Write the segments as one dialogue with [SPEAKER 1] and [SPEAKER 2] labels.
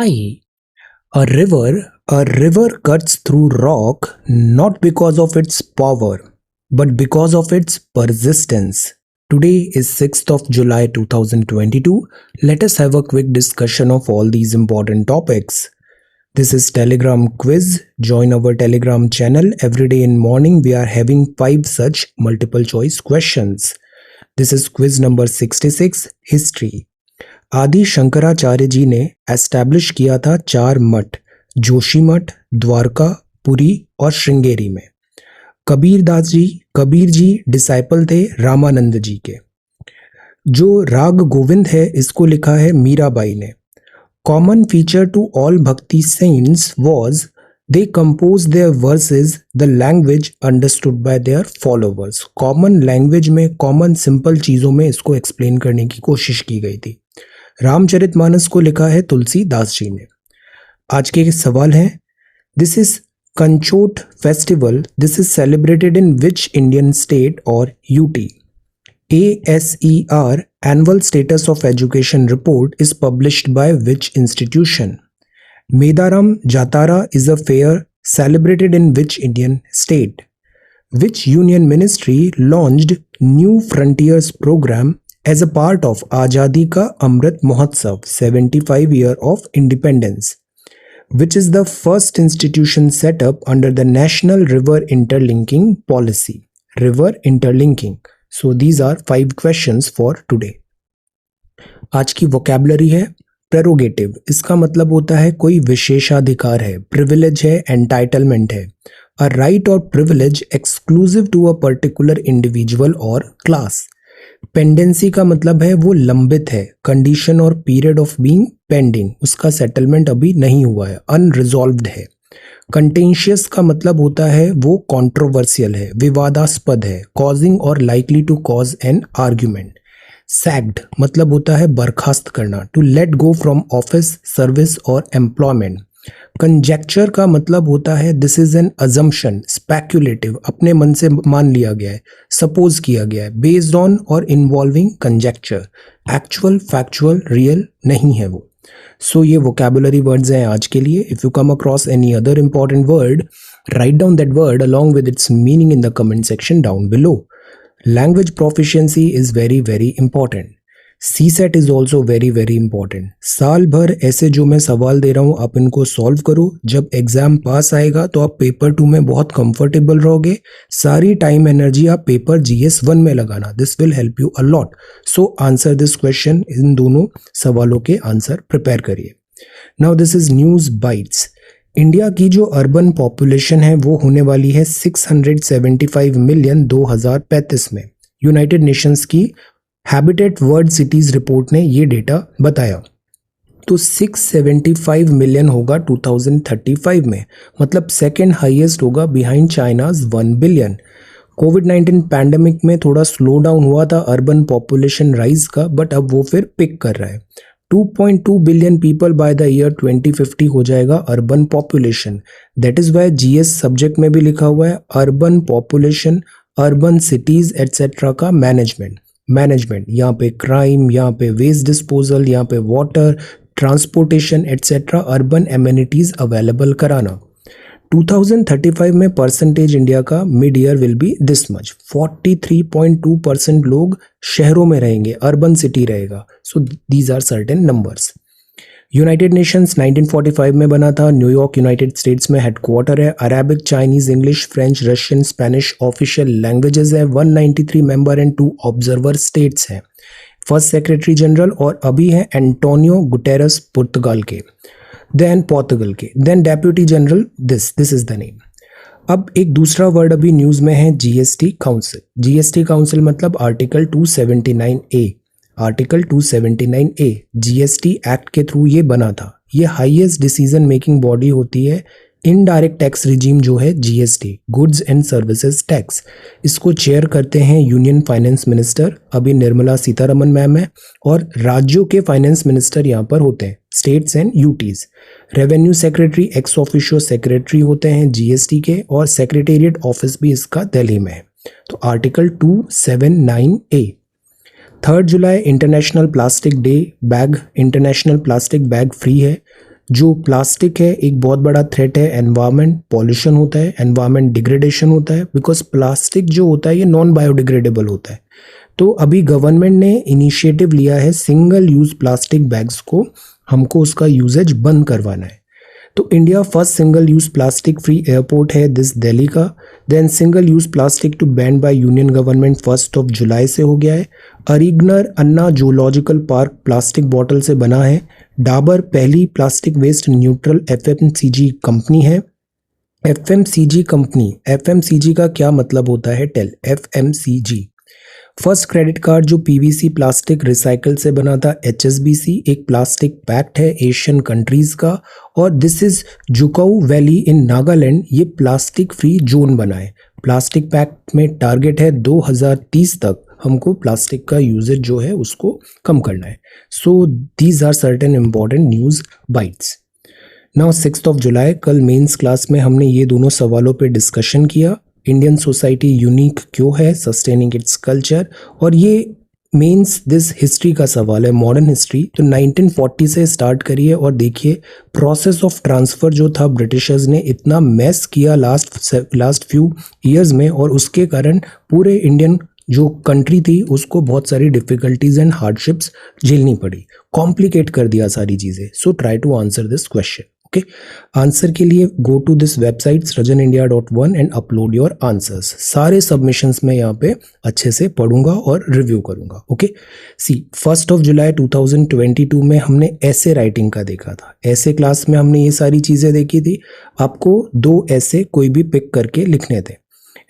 [SPEAKER 1] Hi. A river cuts through rock not because of its power, but because of its persistence. Today is 6th of July 2022. Let us have a quick discussion of all these important topics. This is Telegram quiz. Join our Telegram channel. Every day in morning we are having 5 such multiple choice questions. This is quiz number 66, history. आदि शंकराचार्य जी ने establish किया था 4 मठ, जोशी मठ, द्वारका, पुरी और श्रृंगेरी में। Kabir ji disciple थे रामानंद जी के। जो राग गोविंद है इसको लिखा है मीराबाई ने। Common feature to all bhakti saints was they compose their verses the language understood by their followers. Common language में, कॉमन सिंपल चीज़ों में इसको एक्सप्लेन करने की कोशिश की गई थी। रामचरितमानस को लिखा है तुलसीदास जी ने। आज के सवाल हैं, this is Kanchot festival, this is celebrated in which Indian state और UT? ASER annual status of education report is published by which institution? Medaram Jatara is a fair celebrated in which Indian state? Which union ministry launched new frontiers programme as a part of Azadi Ka Amrit Mahotsav 75 year of independence, which is the first institution set up under the National River Interlinking Policy. River Interlinking. So these are 5 questions for today. आज की vocabulary है prerogative. इसका मतलब होता है कोई विशेषाधिकार है, प्रिविलेज है, एंटाइटलमेंट है। A right or privilege exclusive to a particular individual or class. Pendency का मतलब है वो लंबित है, कंडीशन और पीरियड ऑफ बीइंग पेंडिंग, उसका सेटलमेंट अभी नहीं हुआ है, अनरिजॉल्व्ड है। कंटेंशियस का मतलब होता है वो कंट्रोवर्शियल है, विवादास्पद है, कॉजिंग और likely to cause an argument. Sacked मतलब होता है बर्खास्त करना, to let go from office, service और एम्प्लॉयमेंट। कंजेक्चर का मतलब होता है this is an assumption, speculative, अपने मन से मान लिया गया है, सपोज किया गया है, बेस्ड ऑन और involving conjecture. Actual, factual, real नहीं है वो। सो ये वोकैबुलरी वर्ड्स हैं आज के लिए। If you come across any other important word, write down that word along with its meaning in the comment section down below. Language proficiency is very very important. CSET is also very very important. साल भर ऐसे जो मैं सवाल दे रहा हूँ आप इनको सॉल्व करो। जब एग्जाम पास आएगा तो आप पेपर 2 में बहुत कंफर्टेबल रहोगे। सारी टाइम एनर्जी आप पेपर GS 1 में लगाना। This will help you a lot. So answer this question. इन दोनों सवालों के आंसर प्रिपेयर करिए। Now this is news bites. India की जो अर्बन पॉपुलेशन है वो होने वाली है 675 मिलियन 2035 में। यूनाइटेड नेशंस की हैबिटेट वर्ल्ड सिटीज रिपोर्ट ने ये डेटा बताया। तो 675 मिलियन होगा 2035 में, मतलब सेकेंड हाईएस्ट होगा behind China's 1 billion. Covid pandemic में थोड़ा स्लो डाउन हुआ था अर्बन पॉपुलेशन राइज का, बट अब वो फिर पिक कर रहा है। 2.2 billion people by the year 2050 हो जाएगा urban population. That is why GS subject में भी लिखा हुआ है urban population, urban cities etcetera का मैनेजमेंट। यहाँ पे क्राइम, यहाँ पे वेस्ट डिस्पोजल, यहाँ पे water, transportation etcetera, urban amenities available कराना। 2035 में परसेंटेज इंडिया का mid year will be this much, 43.2% लोग शहरों में रहेंगे, अर्बन सिटी रहेगा। सो these are certain numbers. United Nations 1945 में बना था। न्यूयॉर्क यूनाइटेड स्टेट्स में हेडक्वार्टर है। Arabic, Chinese, English, French, Russian, Spanish official languages है। 193 मेंबर एंड 2 ऑब्जर्वर स्टेट्स हैं। फर्स्ट सेक्रेटरी जनरल और अभी हैं एंटोनियो गुटेरस पुर्तगाल के, then deputy general, this is the name. अब एक दूसरा वर्ड अभी न्यूज में है GST काउंसिल। GST काउंसिल मतलब article 279A। Article 279A GST act के थ्रू ये बना था। ये हाईएस्ट डिसीजन मेकिंग बॉडी होती है। इनडायरेक्ट टैक्स रिजीम जो है GST, goods and services tax, इसको चेयर करते हैं यूनियन फाइनेंस मिनिस्टर, अभी निर्मला सीतारमन मैम है। और राज्यों के फाइनेंस मिनिस्टर यहाँ पर होते हैं, states and UTs. Revenue secretary ex officio secretary होते हैं GST के, और सेक्रेटेरिएट ऑफिस भी इसका दिल्ली में है। तो आर्टिकल 279A। 3 जुलाई international plastic day, international plastic bag free है। जो प्लास्टिक है एक बहुत बड़ा थ्रेट है, एनवायरमेंट पॉल्यूशन होता है, एनवायरमेंट डिग्रेडेशन होता है, बिकॉज प्लास्टिक जो होता है ये नॉन बायोडिग्रेडेबल होता है। तो अभी गवर्नमेंट ने इनिशिएटिव लिया है सिंगल यूज प्लास्टिक बैग्स को हमको उसका यूजेज बंद करवाना है। तो India first single use plastic free airport है दिस दिल्ली का। Then single use plastic to ban by union government 1 जुलाई से हो गया है। Arignar Anna zoological park plastic bottle से बना है। डाबर पहली plastic waste neutral FMCG company है। एफएमसीजी कंपनी, एफएमसीजी का क्या मतलब होता है tell. FMCG first credit card जो पीवीसी प्लास्टिक रिसाइकल से बना था, एचएसबीसी एक प्लास्टिक पैक्ट है एशियन कंट्रीज का। और this is Dzukou valley in Nagaland, ये प्लास्टिक फ्री जोन बना है। प्लास्टिक पैक्ट में टारगेट है 2030 तक हमको प्लास्टिक का यूजेज जो है उसको कम करना है। So these are certain important news bites. Now 6 जुलाई कल मेंस क्लास में हमने ये दोनों सवालों पे डिस्कशन किया। इंडियन सोसाइटी यूनिक क्यों है, सस्टेनिंग इट्स कल्चर, और ये मेंस दिस हिस्ट्री का सवाल है, मॉडर्न हिस्ट्री। तो 1940 से स्टार्ट करिए और देखिए प्रोसेस ऑफ ट्रांसफ़र जो था, ब्रिटिशर्स ने इतना मेस किया लास्ट फ्यू ईयर्स में, और उसके कारण पूरे इंडियन जो कंट्री थी उसको बहुत सारी डिफ़िकल्टीज एंड हार्डशिप्स झेलनी पड़ी, कॉम्प्लिकेट कर दिया सारी चीज़ें। So try to answer this question. Okay, answer के लिए go to this website srajanindia.1 and upload your answers. सारे सबमिशंस में यहाँ पे अच्छे से पढ़ूंगा और रिव्यू करूंगा। ओके, सी 1 जुलाई 2022 में हमने ऐसे राइटिंग का देखा था। ऐसे क्लास में हमने ये सारी चीज़ें देखी थी। आपको 2 ऐसे कोई भी पिक करके लिखने थे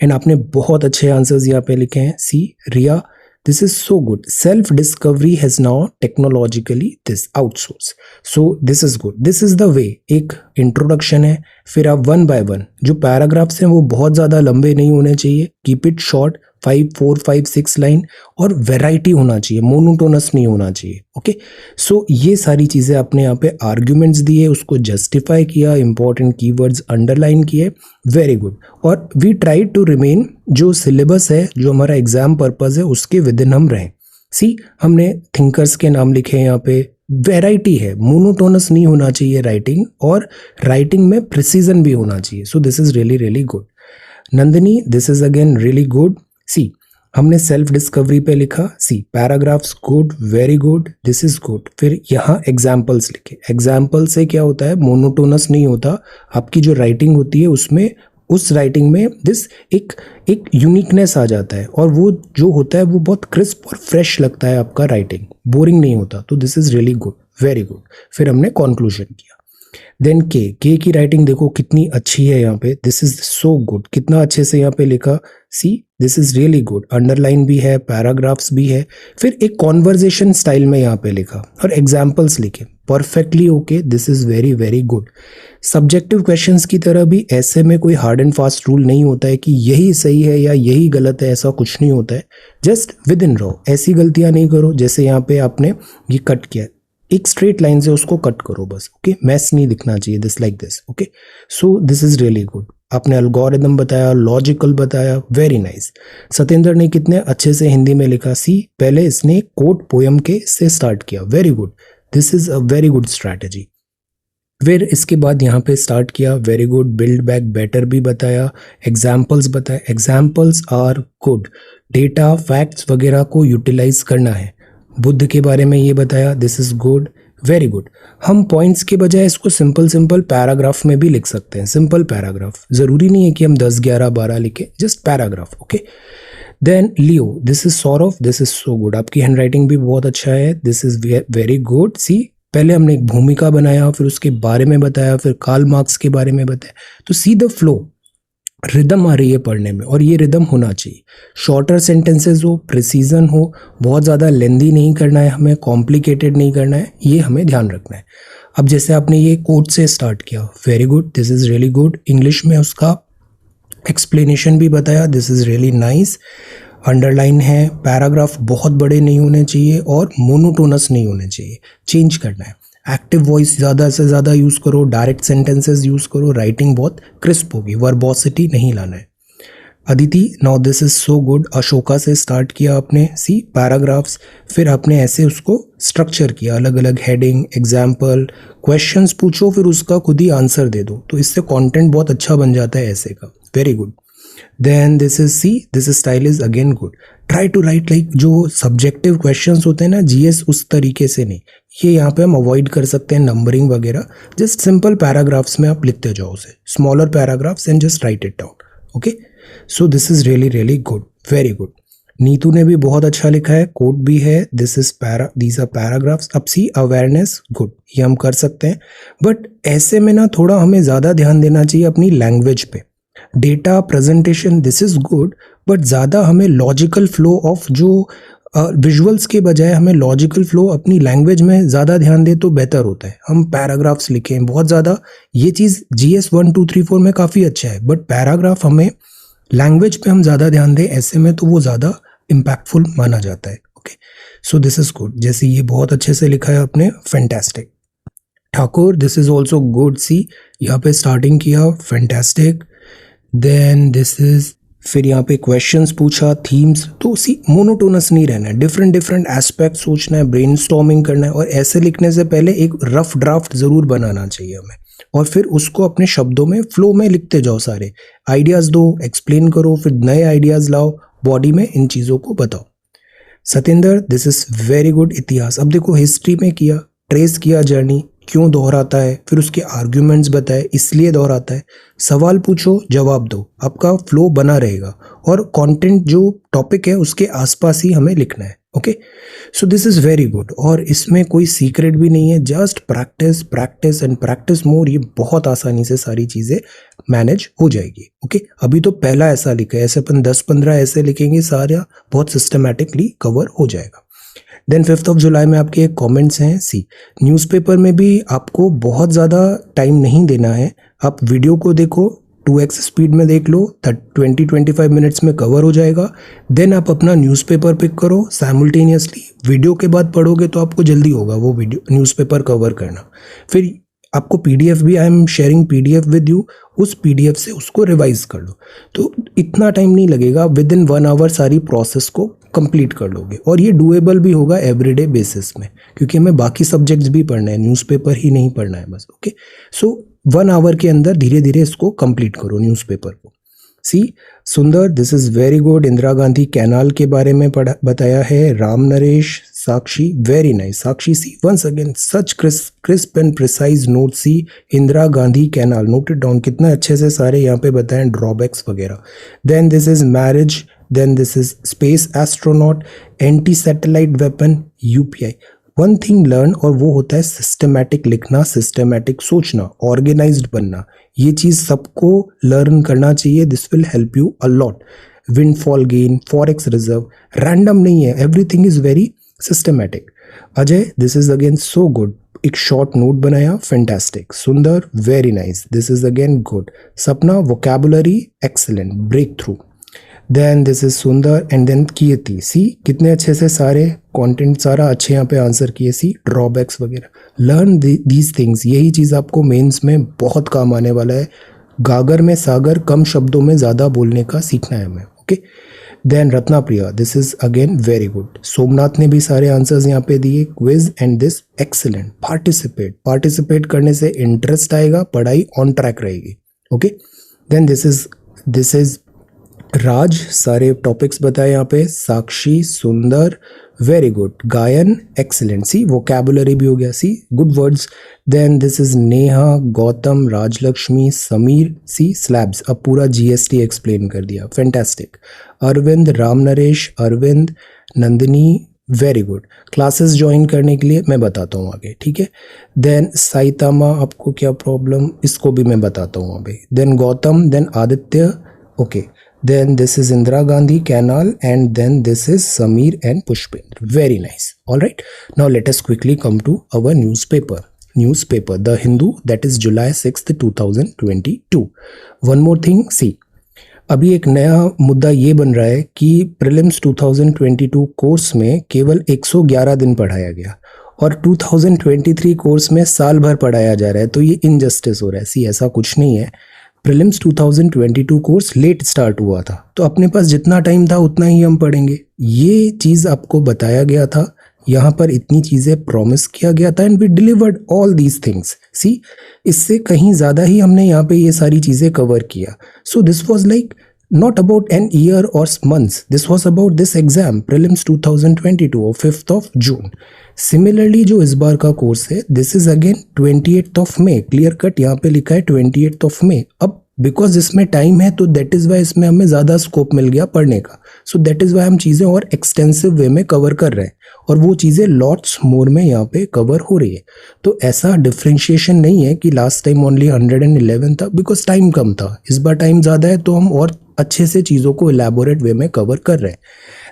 [SPEAKER 1] एंड आपने बहुत अच्छे आंसर्स यहाँ पे लिखे हैं। सी रिया, this is so good. Self discovery has now technologically this outsource. So this is good. This is the way. एक इंट्रोडक्शन है, फिर आप 1 by 1 जो पैराग्राफ्स हैं वो बहुत ज़्यादा लंबे नहीं होने चाहिए, कीप इट शॉर्ट, 4, 5, 6 लाइन, और वेराइटी होना चाहिए, मोनोटोनस नहीं होना चाहिए। ओके, सो ये सारी चीज़ें आपने यहाँ पे आर्ग्यूमेंट्स दिए, उसको जस्टिफाई किया, इंपॉर्टेंट कीवर्ड्स अंडरलाइन किए, वेरी गुड। और वी ट्राई टू रिमेन जो सिलेबस है, जो हमारा एग्जाम पर्पस है, उसके विद इन हम रहें। सी हमने थिंकर्स के नाम लिखे हैं यहाँ पे, वेराइटी है, मोनोटोनस नहीं होना चाहिए राइटिंग, और राइटिंग में प्रिसीजन भी होना चाहिए। So this is really really good. Nandini, this is again really good. See हमने सेल्फ डिस्कवरी पे लिखा, see paragraphs good, very good, this is good. फिर यहाँ एग्जाम्पल्स लिखे। एग्जाम्पल से क्या होता है, मोनोटोनस नहीं होता, आपकी जो राइटिंग होती है उसमें, उस राइटिंग में दिस एक यूनिकनेस आ जाता है, और वो जो होता है वो बहुत क्रिस्प और फ्रेश लगता है, आपका राइटिंग बोरिंग नहीं होता। तो this is really good, very good. फिर हमने कॉन्क्लूजन किया। देन के की राइटिंग देखो कितनी अच्छी है यहाँ पे, दिस इज सो गुड, कितना अच्छे से यहाँ पे लिखा। सी this is really good, underline भी है, पैराग्राफ्स भी है, फिर एक कॉन्वर्जेशन स्टाइल में यहाँ पे लिखा और एग्जाम्पल्स लिखे, perfectly okay, this is very very good. Subjective questions की तरह भी ऐसे में कोई हार्ड एंड फास्ट रूल नहीं होता है कि यही सही है या यही गलत है, ऐसा कुछ नहीं होता है। जस्ट विद इन रहो, ऐसी गलतियां नहीं करो जैसे यहाँ पे आपने ये कट किया, एक स्ट्रेट लाइन से उसको कट करो बस। ओके, मैस नहीं दिखना चाहिए, this like this. Okay, so this is really good. आपने एल्गोरिदम बताया, लॉजिकल बताया, वेरी नाइस। सत्येंद्र ने कितने अच्छे से हिंदी में लिखा। सी पहले इसने कोट पोयम के से स्टार्ट किया, very good, this is a very good strategy. फिर इसके बाद यहाँ पे स्टार्ट किया, very good, build back better भी बताया, एग्जाम्पल्स बताया, examples are good, data facts वगैरह को यूटिलाइज करना है। बुद्ध के बारे में ये बताया, this is good, very good. हम पॉइंट्स के बजाय इसको सिंपल सिंपल पैराग्राफ में भी लिख सकते हैं, सिंपल पैराग्राफ, जरूरी नहीं है कि हम 10, 11, 12 लिखे, just paragraph. Okay, then Leo, this is Saurav, this is so good, आपकी हैंड राइटिंग भी बहुत अच्छा है, this is very good. See पहले हमने एक भूमिका बनाया, फिर उसके बारे में बताया, फिर कार्ल मार्क्स के बारे में बताया। तो सी द फ्लो, रिदम आ रही है पढ़ने में, और ये रिदम होना चाहिए। शॉर्टर सेंटेंसेस हो, प्रिसीजन हो, बहुत ज़्यादा लेंदी नहीं करना है हमें, कॉम्प्लिकेटेड नहीं करना है, ये हमें ध्यान रखना है। अब जैसे आपने ये कोट से स्टार्ट किया, very good, this is really good. English में उसका एक्सप्लेनेशन भी बताया, this is really nice. Underline है, पैराग्राफ बहुत बड़े नहीं होने चाहिए और मोनोटोनस नहीं होने चाहिए, चेंज करना है। एक्टिव वॉइस ज़्यादा से ज़्यादा यूज़ करो, डायरेक्ट सेंटेंसेस यूज़ करो, राइटिंग बहुत क्रिस्प होगी, वर्बोसिटी नहीं लाना है। Aditi, now this is so good. Ashoka से स्टार्ट किया आपने, सी पैराग्राफ्स, फिर आपने ऐसे उसको स्ट्रक्चर किया, अलग अलग हेडिंग, एग्जाम्पल, क्वेश्चंस पूछो, फिर उसका खुद ही आंसर दे दो, तो इससे कंटेंट बहुत अच्छा बन जाता है ऐसे का। Very good. Then this is see, this style is again good. Try to write like जो सब्जेक्टिव क्वेश्चंस होते हैं ना जीएस, उस तरीके से नहीं, ये यहाँ पे हम अवॉइड कर सकते हैं नंबरिंग वगैरह। जस्ट सिंपल पैराग्राफ्स में आप लिखते जाओ उसे, smaller paragraphs and just write it down. Okay, so this is really really good, very good. Neetu ने भी बहुत अच्छा लिखा है, कोड भी है, this is these are paragraphs. अब सी अवेयरनेस, गुड, ये हम कर सकते हैं, बट ऐसे में ना थोड़ा हमें ज़्यादा ध्यान देना चाहिए अपनी लैंग्वेज पे। Data presentation, this is good, but ज़्यादा हमें लॉजिकल फ्लो ऑफ जो विजुअल्स के बजाय हमें लॉजिकल फ्लो अपनी लैंग्वेज में ज़्यादा ध्यान दे तो बेटर होता है। हम पैराग्राफ्स लिखें बहुत ज़्यादा, ये चीज़ GS 1 2 3 4 में काफ़ी अच्छा है, बट पैराग्राफ हमें लैंग्वेज पे हम ज़्यादा ध्यान दें ऐसे में तो वो ज़्यादा इम्पैक्टफुल माना जाता है। Okay, so this is good. जैसे ये बहुत अच्छे से लिखा है आपने, fantastic. Thakur, this is also good. See यहाँ पे स्टार्टिंग किया, फैंटास्टिक। देन दिस इज, फिर यहाँ पे क्वेश्चंस पूछा, थीम्स, तो सी मोनोटोनस नहीं रहना है, डिफरेंट डिफरेंट एस्पेक्ट सोचना है, ब्रेनस्टॉर्मिंग करना है, और ऐसे लिखने से पहले एक रफ ड्राफ्ट ज़रूर बनाना चाहिए हमें, और फिर उसको अपने शब्दों में फ्लो में लिखते जाओ, सारे आइडियाज़ दो, एक्सप्लेन करो, फिर नए आइडियाज़ लाओ, बॉडी में इन चीज़ों को बताओ। Satendra, this is very good. इतिहास, अब देखो हिस्ट्री में किया, ट्रेस किया जर्नी, क्यों दोहराता है, फिर उसके आर्ग्यूमेंट्स बताए, इसलिए दोहराता है, सवाल पूछो, जवाब दो, आपका फ्लो बना रहेगा, और कंटेंट जो टॉपिक है उसके आसपास ही हमें लिखना है। Okay, so this is very good, और इसमें कोई सीक्रेट भी नहीं है, just practice practice and practice more, ये बहुत आसानी से सारी चीज़ें मैनेज हो जाएगी। ओके, अभी तो पहला ऐसा लिखा है, ऐसे अपन 10-15 ऐसे लिखेंगे, सारा बहुत सिस्टमैटिकली कवर हो जाएगा। देन 5 जुलाई में आपके कमेंट्स हैं। सी, न्यूज़पेपर में भी आपको बहुत ज़्यादा टाइम नहीं देना है, आप वीडियो को देखो, 2x स्पीड में देख लो, 20-25 मिनट्स में कवर हो जाएगा। देन आप अपना न्यूज़पेपर पिक करो साइमल्टेनियसली, वीडियो के बाद पढ़ोगे तो आपको जल्दी होगा वो वीडियो न्यूज़पेपर कवर करना। फिर आपको PDF भी, I am sharing PDF with you, उस PDF से उसको रिवाइज कर लो, तो इतना टाइम नहीं लगेगा, विद इन 1 आवर सारी प्रोसेस को कंप्लीट कर लोगे, और ये डूएबल भी होगा एवरीडे बेसिस में, क्योंकि हमें बाकी सब्जेक्ट्स भी पढ़ना है, न्यूज़पेपर ही नहीं पढ़ना है बस। ओके, सो 1 आवर के अंदर धीरे धीरे इसको कंप्लीट करो न्यूज़पेपर को। See, Sundar, this is very good. Indira Gandhi canal के बारे में बताया है। Ram Naresh, Sakshi, very nice. Sakshi, see once again such crisp and precise note. See, Indira Gandhi canal, note it down, कितना अच्छे से सारे यहाँ पे बताएं, ड्रॉबैक्स वगैरह। Then this is marriage, then this is space astronaut, anti satellite weapon, UPI। One thing learn, और वो होता है सिस्टमैटिक लिखना, सिस्टमैटिक सोचना, ऑर्गेनाइज्ड बनना, ये चीज़ सबको लर्न करना चाहिए। This will help you a lot. Windfall gain, forex reserve, random नहीं है, everything is very systematic. Ajay, this is again so good, एक शॉर्ट नोट बनाया, fantastic. Sundar, very nice, this is again good. Sapna, vocabulary excellent, breakthrough. Then this is Sundar, and then Kirti, see कितने अच्छे से सारे content, सारा अच्छे यहाँ पे आंसर किए। सी, ड्रॉबैक्स वगैरह, लर्न दीज थिंग्स, यही चीज़ आपको मेंस में बहुत काम आने वाला है। गागर में सागर, कम शब्दों में ज़्यादा बोलने का सीखना है हमें। Okay, then Ratna Priya, this is again very good. Somnath ने भी सारे आंसर्स यहाँ पे दिए। Quiz and this excellent. Participate करने से इंटरेस्ट आएगा, पढ़ाई ऑन ट्रैक रहेगी। Okay, then this is Raj, सारे टॉपिक्स बताए यहाँ पे। Sakshi, Sundar, very good. Gayan, excellent. See, vocabulary भी हो गया, see good words. Then this is Neha, Gautam, Rajalakshmi, Sameer, see slabs, अब पूरा GST एक्सप्लेन कर दिया, fantastic. Arvind, Ram Naresh, Arvind, Nandini, very good. Classes join करने के लिए मैं बताता हूँ आगे, ठीक है। देन साइतामा, आपको क्या प्रॉब्लम, इसको भी मैं बताता हूँ अभी। Then Gautam, then Aditya, okay. Then this is Indira Gandhi Canal, and then this is Sameer and Pushpendra. Very nice. All right. Now let us quickly come to our newspaper. The Hindu, that is July 6th, 2022. One more thing, see. अभी एक नया मुद्दा ये बन रहा है कि prelims 2022 course में केवल 111 दिन पढ़ाया गया, और 2023 कोर्स में साल भर पढ़ाया जा रहा है, तो ये इनजस्टिस हो रहा है। सी, ऐसा कुछ नहीं है। प्रीलिम्स 2022 कोर्स लेट स्टार्ट हुआ था, तो अपने पास जितना टाइम था उतना ही हम पढ़ेंगे। ये चीज़ आपको बताया गया था, यहाँ पर इतनी चीज़ें प्रॉमिस किया गया था and we delivered all these things. See, इससे कहीं ज़्यादा ही हमने यहाँ पे ये सारी चीज़ें कवर किया। So this was like not about an year or months, this was about this exam prelims 2022 of 5th of June. Similarly जो इस बार का कोर्स है, this is again 28th of May, clear cut यहाँ पे लिखा है 28th of May। अब because इसमें टाइम है तो दैट इज़ वाई इसमें हमें ज़्यादा स्कोप मिल गया पढ़ने का। सो दैट इज़ वाई हम चीज़ें और एक्सटेंसिव वे में कवर कर रहे हैं और वो चीज़ें लॉट्स मोर में यहाँ पे कवर हो रही है। तो ऐसा डिफ्रेंशिएशन नहीं है कि लास्ट टाइम ओनली 111 था, बिकॉज टाइम कम था। इस बार टाइम ज़्यादा है तो हम और अच्छे से चीज़ों को इलेबोरेट वे में कवर कर रहे हैं।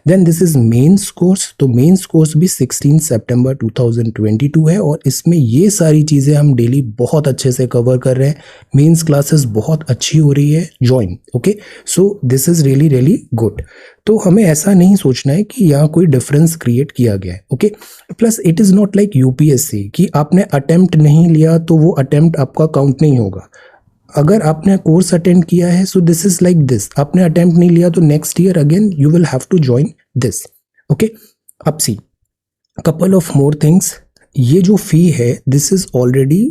[SPEAKER 1] Then this is mains course, तो मेंस कोर्स भी 16 सितंबर 2022 है और इसमें ये सारी चीज़ें हम डेली बहुत अच्छे से कवर कर रहे हैं। मेंस क्लासेस बहुत अच्छी हो रही है, join. Okay, so this is really really good. तो हमें ऐसा नहीं सोचना है कि यहाँ कोई डिफरेंस क्रिएट किया गया है। Okay, plus it is not like UPSC कि आपने अटेम्प्ट नहीं लिया तो वो अटेम्प्ट आपका काउंट नहीं होगा। अगर आपने कोर्स अटेंड किया है, so this is like this, आपने अटेम्प्ट नहीं लिया तो next year again you will have to join this. Okay, अब see couple of more things. ये जो फी है this is already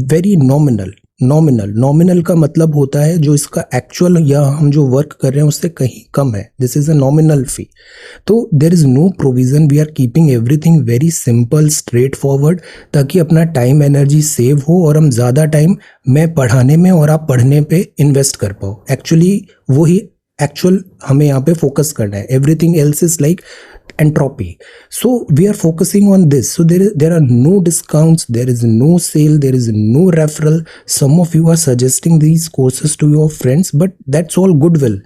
[SPEAKER 1] very nominal. Nominal का मतलब होता है जो इसका एक्चुअल या हम जो वर्क कर रहे हैं उससे कहीं कम है। This is a nominal fee. तो there is no provision, we are keeping everything very simple straightforward, ताकि अपना टाइम एनर्जी सेव हो और हम ज़्यादा टाइम मैं पढ़ाने में और आप पढ़ने पे इन्वेस्ट कर पाओ। एक्चुअली वही एक्चुअल हमें यहाँ पे फोकस करना है। Everything else is like entropy. So we are focusing on this. So there are no discounts, there is no sale, there is no referral. Some of you are suggesting these courses to your friends, but that's all goodwill.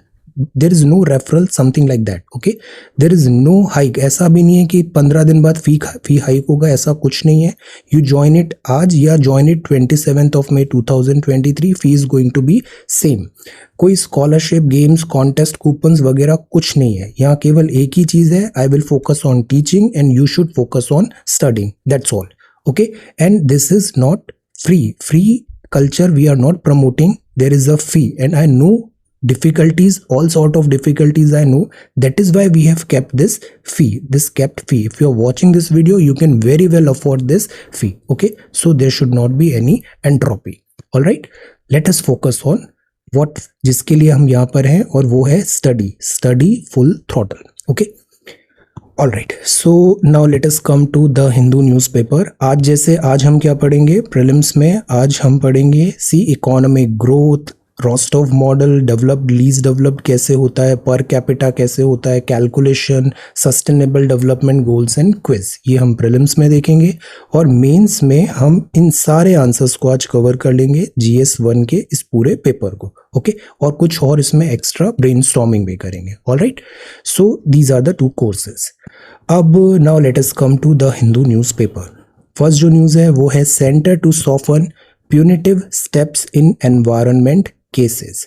[SPEAKER 1] There is no referral, something like that. Okay, there is no hike. ऐसा भी नहीं है कि 15 दिन बाद फी hike होगा, ऐसा कुछ नहीं है। You join it आज या join it 27th of May 2023, fee is going to be same. कोई स्कॉलरशिप, गेम्स, कॉन्टेस्ट, कूपन्स वगैरह कुछ नहीं है। यहाँ केवल एक ही चीज़ है, I will focus on teaching and you should focus on studying, that's all. Okay, and this is not free culture we are not promoting. There is a fee and I know difficulties, all sort of difficulties I know. That is why we have kept this fee, this kept fee. If you are watching this video, you can very well afford this fee. Okay, so there should not be any entropy. All right, let us focus on what जिसके लिए हम यहाँ पर हैं और वो है study full throttle. Okay, all right, so now let us come to the Hindu newspaper. आज हम क्या पढ़ेंगे प्रीलिम्स में? आज हम पढ़ेंगे see economic growth, Rostow model, developed least developed कैसे होता है, पर कैपिटा कैसे होता है, calculation, sustainable development goals and quiz. ये हम प्रीलिम्स में देखेंगे और मेंस में हम इन सारे आंसर्स को आज कवर कर लेंगे, GS1 के इस पूरे पेपर को। ओके, और कुछ और इसमें एक्स्ट्रा ब्रेनस्टॉर्मिंग भी करेंगे। Alright, so these are the two courses. अब now let us come to the Hindu newspaper. First जो न्यूज़ है वो है centre to soften punitive steps in environment cases.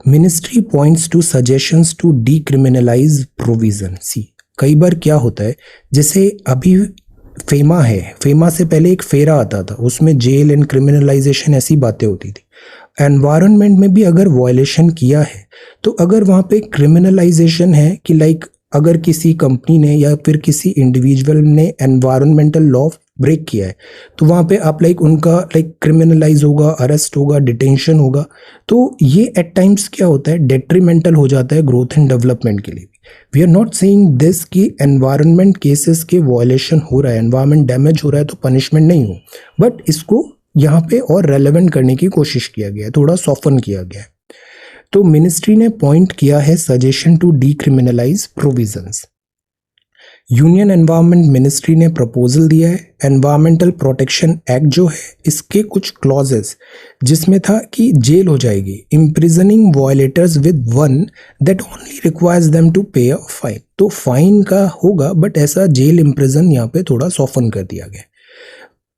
[SPEAKER 1] Ministry points to suggestions to decriminalize provision. See, कई बार क्या होता है, जैसे अभी फेमा है, फेमा से पहले एक फेरा आता था, उसमें जेल एंड क्रिमिनलाइजेशन ऐसी बातें होती थी। एनवायरनमेंट में भी अगर वायलेशन किया है तो अगर वहाँ पे क्रिमिनलाइजेशन है कि लाइक अगर किसी कंपनी ने या फिर किसी इंडिविजुअल ने एनवायरमेंटल लॉ ब्रेक किया है तो वहाँ पे आप लाइक उनका लाइक क्रिमिनलाइज होगा, अरेस्ट होगा, डिटेंशन होगा। तो ये एट टाइम्स क्या होता है, डेट्रीमेंटल हो जाता है ग्रोथ एंड डेवलपमेंट के लिए। We are not saying this कि एनवायरनमेंट केसेस के वायलेशन हो रहा है, एनवायरनमेंट डैमेज हो रहा है तो पनिशमेंट नहीं हो, बट इसको यहाँ पे और रेलेवेंट करने की कोशिश किया गया है, थोड़ा सॉफन किया गया है। तो मिनिस्ट्री ने पॉइंट किया है suggestion to decriminalise provisions. Union environment ministry ने प्रपोजल दिया है। एनवायरमेंटल प्रोटेक्शन एक्ट जो है इसके कुछ क्लॉजेस जिसमें था कि जेल हो जाएगी, imprisoning violators with one that only requires them to pay a fine. तो फाइन का होगा बट ऐसा जेल इम्प्रिजन यहाँ पे थोड़ा सॉफन कर दिया गया।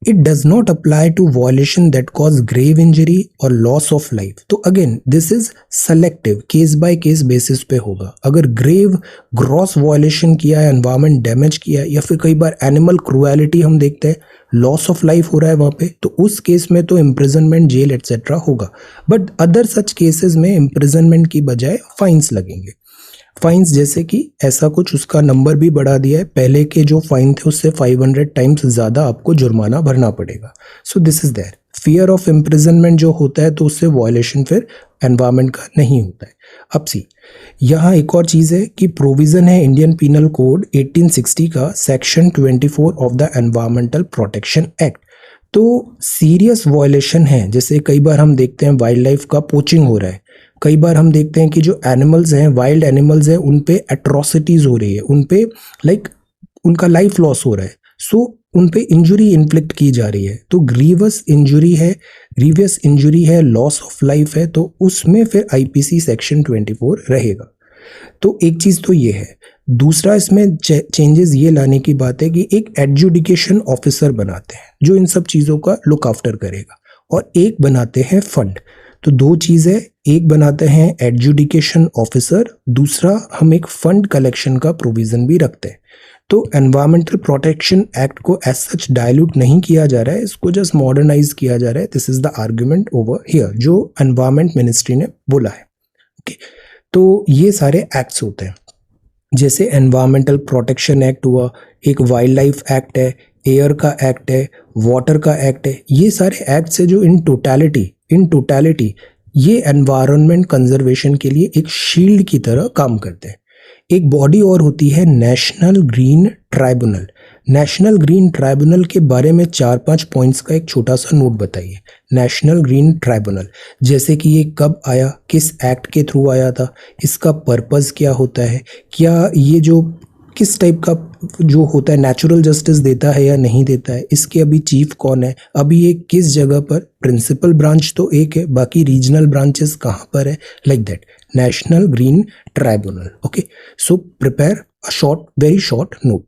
[SPEAKER 1] It does not apply to violation that cause grave injury or loss of life. तो again this is selective, case by case basis पे होगा. अगर ग्रेव ग्रॉस वायलेशन किया है, एनवायरमेंट डैमेज किया है, या फिर कई बार एनिमल क्रूएलिटी हम देखते हैं, लॉस ऑफ लाइफ हो रहा है वहाँ पे, तो उस केस में तो इम्प्रिजनमेंट, जेल एटसेट्रा होगा. बट अदर सच केसेस में इम्प्रिजनमेंट की बजाय फाइन्स लगेंगे. फाइन्स जैसे कि ऐसा कुछ, उसका नंबर भी बढ़ा दिया है, पहले के जो फाइन थे उससे 500 टाइम्स ज़्यादा आपको जुर्माना भरना पड़ेगा. So this is there. Fear of imprisonment जो होता है तो उससे वायलेशन फिर एनवायरमेंट का नहीं होता है. अब सी, यहाँ एक और चीज़ है कि प्रोविज़न है इंडियन पीनल कोड 1860 का section 24 of the environmental protection act. तो सीरियस वायलेशन है, जैसे कई बार हम देखते हैं वाइल्ड लाइफ का पोचिंग हो रहा है, कई बार हम देखते हैं कि जो एनिमल्स हैं, वाइल्ड एनिमल्स हैं, उन पे एट्रोसिटीज़ हो रही है, उन पे उनका लाइफ लॉस हो रहा है. सो उन पे इंजुरी इन्फ्लिक्ट की जा रही है. तो ग्रीवियस इंजुरी है, लॉस ऑफ लाइफ है, तो उसमें फिर आईपीसी सेक्शन 24 रहेगा. तो एक चीज़ तो ये है. दूसरा इसमें चेंजेस ये लाने की बात है कि एक एडजुडिकेशन ऑफिसर बनाते हैं जो इन सब चीज़ों का लुक आफ्टर करेगा, और एक बनाते हैं फंड. तो दो चीज़ें, एक बनाते हैं एडजुडिकेशन ऑफिसर, दूसरा हम एक फंड कलेक्शन का प्रोविज़न भी रखते हैं. तो एनवायरमेंटल प्रोटेक्शन एक्ट को एज सच डायल्यूट नहीं किया जा रहा है, इसको जस्ट मॉडर्नाइज किया जा रहा है. This is the argument over here जो एनवायरमेंट मिनिस्ट्री ने बोला है. ओके, तो ये सारे एक्ट्स होते हैं, जैसे एनवायरमेंटल प्रोटेक्शन एक्ट हुआ, एक वाइल्ड लाइफ एक्ट है, एयर का एक्ट है, वाटर का एक्ट है. ये सारे एक्ट्स है जो इन टोटलिटी ये एनवायरनमेंट कंजर्वेशन के लिए एक शील्ड की तरह काम करते हैं. एक बॉडी और होती है national green tribunal. National green tribunal के बारे में 4-5 पॉइंट्स का एक छोटा सा नोट बताइए. नेशनल ग्रीन ट्राइब्यूनल, जैसे कि ये कब आया, किस एक्ट के थ्रू आया था, इसका पर्पस क्या होता है, क्या ये जो किस टाइप का जो होता है नेचुरल जस्टिस देता है या नहीं देता है, इसके अभी चीफ कौन है, अभी ये किस जगह पर, प्रिंसिपल ब्रांच तो एक है, बाकी रीजनल ब्रांचेस कहाँ पर है, like that. National green tribunal. Okay, so prepare a very short note.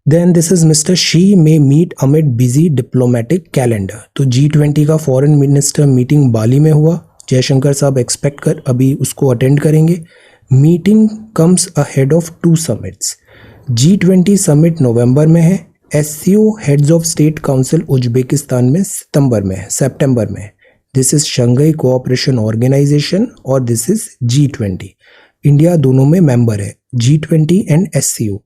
[SPEAKER 1] Then this is Mr. Xi may meet amid busy diplomatic calendar. तो G20 का फॉरेन मिनिस्टर मीटिंग बाली में हुआ. जयशंकर साहब एक्सपेक्ट कर अभी उसको अटेंड करेंगे. Meeting comes ahead of 2 summits. G20 summit नवंबर में है, SCO heads of state council Uzbekistan में सितंबर में है. This is Shanghai cooperation organisation और दिस इज G20. इंडिया दोनों में मेंबर है, G20 एंड SCO.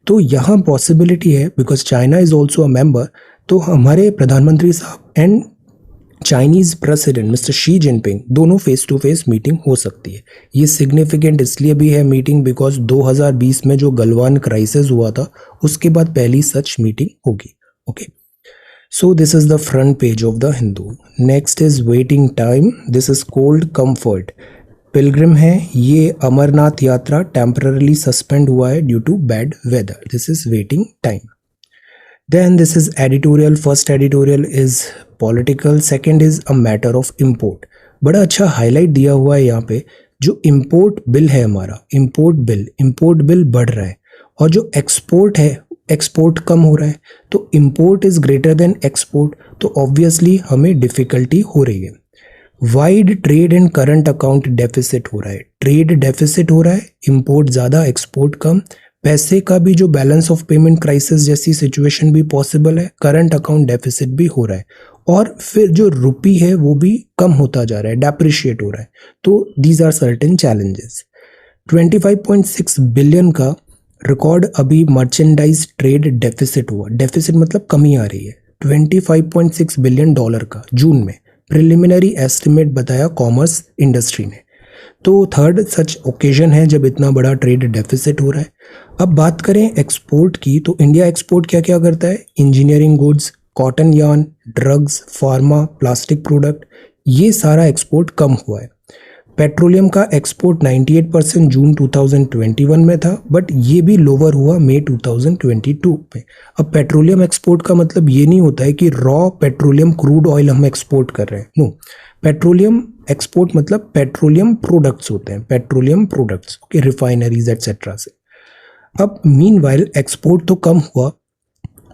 [SPEAKER 1] तो यहाँ पॉसिबिलिटी है, because China is also a member, तो हमारे प्रधानमंत्री साहब and Chinese president mister Xi Jinping दोनों फेस टू फेस मीटिंग हो सकती है. ये सिग्निफिकेंट इसलिए भी है मीटिंग बिकॉज 2020 में जो गलवान क्राइसिस हुआ था उसके बाद पहली सच मीटिंग होगी. Okay, so this is the front page of the Hindu. Next is waiting time. This is cold comfort. Pilgrim है, ये अमरनाथ यात्रा टेम्पररली सस्पेंड हुआ है due to bad weather. This is waiting time. Then this is editorial. First editorial is political. Second is a matter of import. बड़ा अच्छा highlight दिया हुआ है यहाँ पे. जो इम्पोर्ट बिल है हमारा, इम्पोर्ट बिल बढ़ रहा है, और जो एक्सपोर्ट है, एक्सपोर्ट कम हो रहा है. तो import is greater than export, तो ऑब्वियसली हमें डिफिकल्टी हो रही है. Wide trade and current account deficit हो रहा है. ट्रेड डेफिसिट हो रहा है, इम्पोर्ट ज़्यादा, एक्सपोर्ट कम. पैसे का भी जो बैलेंस ऑफ पेमेंट क्राइसिस जैसी सिचुएशन भी पॉसिबल है. करंट अकाउंट डेफिसिट भी हो रहा है, और फिर जो रुपी है वो भी कम होता जा रहा है, डेप्रिशिएट हो रहा है. तो these are certain challenges. 25.6 billion का रिकॉर्ड अभी मर्चेंडाइज ट्रेड डेफिसिट हुआ. डेफिसिट मतलब कमी आ रही है. 25.6 बिलियन डॉलर का जून में प्रिलिमिनरी एस्टिमेट बताया कॉमर्स इंडस्ट्री ने. तो थर्ड सच ओकेजन है जब इतना बड़ा ट्रेड डेफिसिट हो रहा है. अब बात करें एक्सपोर्ट की, तो इंडिया एक्सपोर्ट क्या क्या करता है? Engineering goods, cotton yarn, drugs, pharma, plastic product, ये सारा एक्सपोर्ट कम हुआ है. पेट्रोलियम का एक्सपोर्ट 98% जून 2021 में था, बट ये भी लोअर हुआ मई 2022 में. अब पेट्रोलियम एक्सपोर्ट का मतलब ये नहीं होता है कि रॉ पेट्रोलियम क्रूड ऑयल हम एक्सपोर्ट कर रहे हैं. नो, पेट्रोलियम एक्सपोर्ट मतलब पेट्रोलियम प्रोडक्ट्स होते हैं, petroleum products, okay, refineries etcetera से. अब मीनवाइल एक्सपोर्ट तो कम हुआ,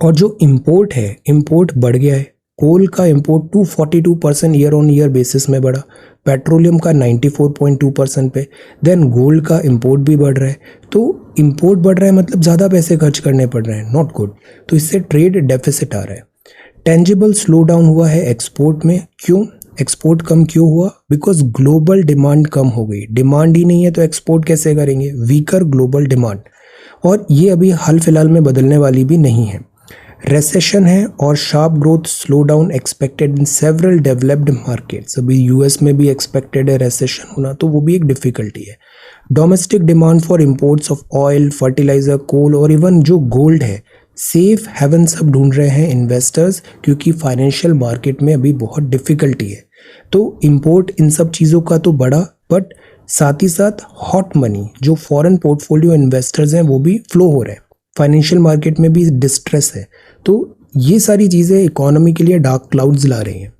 [SPEAKER 1] और जो इंपोर्ट है, इंपोर्ट बढ़ गया है। कोल का import 242% year on year basis में बढ़ा, पेट्रोलियम का 94.2% पे, देन गोल्ड का इंपोर्ट भी बढ़ रहा है। तो इंपोर्ट बढ़ रहा है मतलब ज़्यादा पैसे खर्च करने पड़ रहे हैं, नॉट गुड। तो इससे ट्रेड डेफिसिट आ रहा है। टेंजिबल स्लो डाउन हुआ है एक्सपोर्ट में। क्यों एक्सपोर्ट कम क्यों हुआ? बिकॉज ग्लोबल डिमांड कम हो गई। डिमांड ही नहीं है तो एक्सपोर्ट कैसे करेंगे? वीकर ग्लोबल डिमांड, और ये अभी हाल फिलहाल में बदलने वाली भी नहीं है। रेसेशन है और sharp growth slow down expected in several developed markets. अभी यूएस में भी एक्सपेक्टेड है रेसेशन होना, तो वो भी एक डिफिकल्टी है। Domestic demand for imports of oil, fertiliser, coal और इवन जो गोल्ड है, सेफ हेवन सब ढूंढ रहे हैं इन्वेस्टर्स, क्योंकि फाइनेंशियल मार्केट में अभी बहुत डिफिकल्टी है। तो इंपोर्ट इन सब चीज़ों का तो बढ़ा, बट साथ ही साथ हॉट मनी जो फॉरेन पोर्टफोलियो इन्वेस्टर्स हैं वो भी फ्लो हो रहे हैं। फाइनेंशियल मार्केट में भी डिस्ट्रेस है। तो ये सारी चीज़ें इकोनॉमी के लिए डार्क क्लाउड्स ला रही हैं।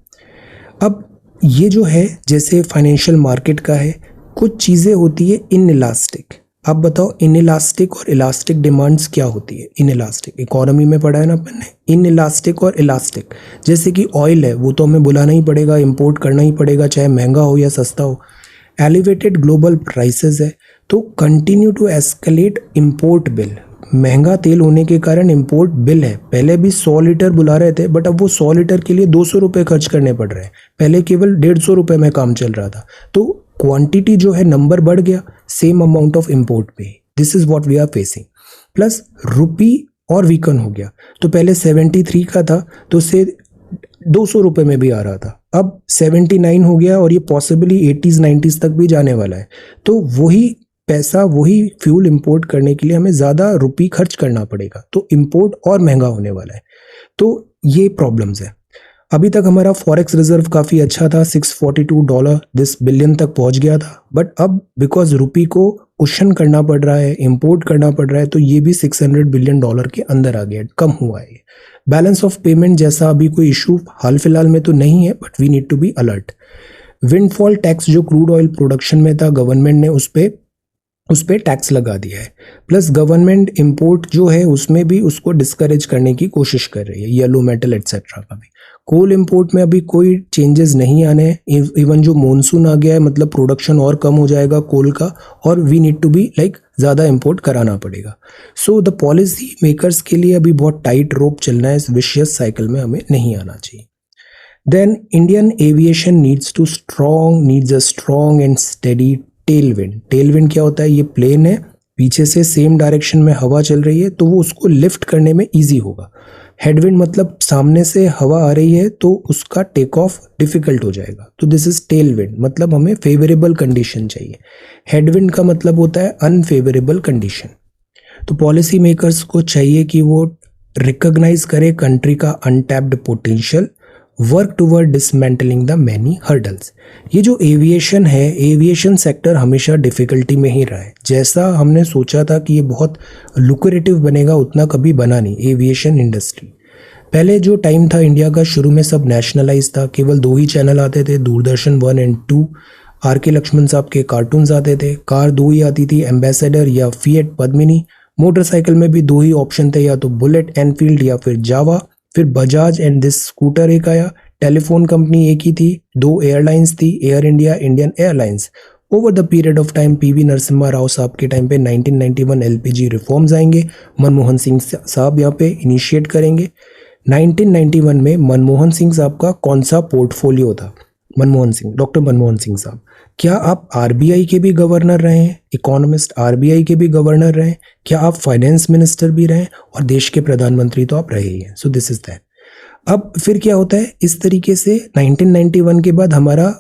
[SPEAKER 1] अब ये जो है, जैसे फाइनेंशियल मार्केट का है, कुछ चीज़ें होती है इनइलास्टिक। आप बताओ इनइलास्टिक और इलास्टिक डिमांड्स क्या होती है? इनइलास्टिक इकोनॉमी में पढ़ा है ना अपन ने, इनइलास्टिक और इलास्टिक। जैसे कि ऑयल है, वो तो हमें बुलाना ही पड़ेगा, इंपोर्ट करना ही पड़ेगा, चाहे महंगा हो या सस्ता हो। एलिवेटेड ग्लोबल प्राइसेस है, तो continue to escalate import bill. महंगा तेल होने के कारण इंपोर्ट बिल है। पहले भी 100 लीटर बुला रहे थे, बट अब वो 100 लीटर के लिए 200 रुपये खर्च करने पड़ रहे हैं। पहले केवल 150 रुपये में काम चल रहा था। तो क्वांटिटी जो है, नंबर बढ़ गया, सेम अमाउंट ऑफ इंपोर्ट पे। This is what we are facing. Plus rupee और वीकन हो गया। तो पहले 73 का था, तो उससे 200 रुपये में भी आ रहा था, अब 79 हो गया, और ये पॉसिबली 80s 90s तक भी जाने वाला है। तो वही पैसा, वही फ्यूल इंपोर्ट करने के लिए हमें ज़्यादा रुपी खर्च करना पड़ेगा, तो इंपोर्ट और महंगा होने वाला है। तो ये प्रॉब्लम्स है। अभी तक हमारा फॉरेक्स रिजर्व काफ़ी अच्छा था, $642 दिस बिलियन तक पहुंच गया था, बट अब बिकॉज रुपी को कुशन करना पड़ रहा है, इंपोर्ट करना पड़ रहा है, तो ये भी $600 बिलियन के अंदर आ गया, कम हुआ है। बैलेंस ऑफ पेमेंट जैसा अभी कोई इशू हाल फिलहाल में तो नहीं है, but we need to be alert. Windfall tax जो क्रूड ऑयल प्रोडक्शन में था, गवर्नमेंट ने उस पर टैक्स लगा दिया है। प्लस गवर्नमेंट इंपोर्ट जो है उसमें भी उसको डिस्करेज करने की कोशिश कर रही है, येलो मेटल एटसेट्रा का भी। कोल इंपोर्ट में अभी कोई चेंजेस नहीं आने। इवन जो मॉनसून आ गया है, मतलब प्रोडक्शन और कम हो जाएगा कोल का, और वी नीड टू बी ज़्यादा इंपोर्ट कराना पड़ेगा। सो द पॉलिसी मेकर्स के लिए अभी बहुत टाइट रोप चलना है, इस विशियस साइकिल में हमें नहीं आना चाहिए। Then Indian aviation needs a strong and steady tailwind. Tailwind क्या होता है? ये प्लेन है, पीछे से सेम डायरेक्शन में हवा चल रही है, तो वो उसको लिफ्ट करने में इजी होगा। हेडविंड मतलब सामने से हवा आ रही है तो उसका टेक ऑफ डिफिकल्ट हो जाएगा, तो दिस इज टेलविंड, मतलब हमें फेवरेबल कंडीशन चाहिए। हेडविंड का मतलब होता है अनफेवरेबल कंडीशन। तो पॉलिसी मेकर्स को चाहिए कि वो रिकॉग्नाइज करे कंट्री का untapped potential, work toward dismantling the many hurdles. ये जो एविएशन है, एविएशन सेक्टर हमेशा डिफिकल्टी में ही रहा है। जैसा हमने सोचा था कि ये बहुत लुक्रेटिव बनेगा, उतना कभी बना नहीं एविएशन इंडस्ट्री। पहले जो टाइम था इंडिया का, शुरू में सब नेशनलाइज था, केवल 2 ही चैनल आते थे, दूरदर्शन 1 और 2। आर.के. लक्ष्मण साहब के कार्टून्स आते थे, कार 2 ही आती थी, एम्बेसडर या फिएट पद्मिनी। मोटरसाइकिल में भी 2 ही ऑप्शन थे, या तो बुलेट एनफील्ड या फिर जावा। फिर बजाज एंड दिस स्कूटर एक आया। टेलीफोन कंपनी एक ही थी, 2 एयरलाइंस थी, air India, Indian airlines. Over the period of time PV Narasimha Rao साहब के टाइम पे 1991 एलपीजी रिफॉर्म्स आएंगे, मनमोहन सिंह साहब यहाँ पे इनिशिएट करेंगे। 1991 में मनमोहन सिंह साहब का कौन सा पोर्टफोलियो था? डॉक्टर मनमोहन सिंह साहब, क्या आप आरबीआई के भी गवर्नर रहे हैं? इकोनॉमिस्ट आरबीआई के भी गवर्नर रहे हैं? क्या आप फाइनेंस मिनिस्टर भी रहे? और देश के प्रधानमंत्री तो आप रहे ही हैं। सो दिस इज दैट। अब फिर क्या होता है, इस तरीके से 1991 के बाद हमारा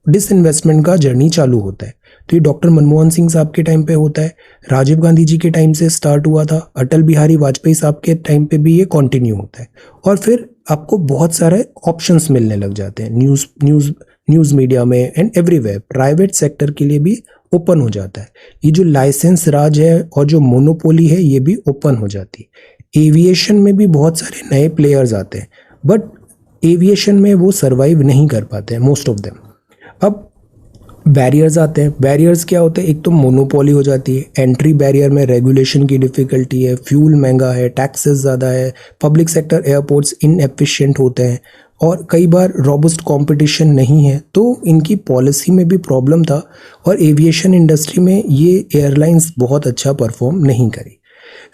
[SPEAKER 1] डिसइन्वेस्टमेंट का जर्नी चालू होता है। तो ये डॉक्टर मनमोहन सिंह साहब के टाइम पे होता है, राजीव गांधी जी के टाइम से स्टार्ट हुआ था, अटल बिहारी वाजपेयी साहब के टाइम पे भी ये कंटिन्यू होता है। और फिर आपको बहुत सारे ऑप्शंस मिलने लग जाते हैं न्यूज़ मीडिया में एंड एवरीवेयर। प्राइवेट सेक्टर के लिए भी ओपन हो जाता है। ये जो लाइसेंस राज है और जो मोनोपोली है, ये भी ओपन हो जाती है। एविएशन में भी बहुत सारे नए प्लेयर्स आते हैं, बट एविएशन में वो सर्वाइव नहीं कर पाते हैं मोस्ट ऑफ देम। अब बैरियर्स आते हैं। बैरियर्स क्या होते हैं? एक तो मोनोपोली हो जाती है, एंट्री बैरियर में रेगुलेशन की डिफ़िकल्टी है, फ्यूल महंगा है, टैक्सेस ज़्यादा है, पब्लिक सेक्टर एयरपोर्ट्स इनएफिशिएंट होते हैं और कई बार रॉबस्ट कंपटीशन नहीं है, तो इनकी पॉलिसी में भी प्रॉब्लम था और एविएशन इंडस्ट्री में ये एयरलाइंस बहुत अच्छा परफॉर्म नहीं करी।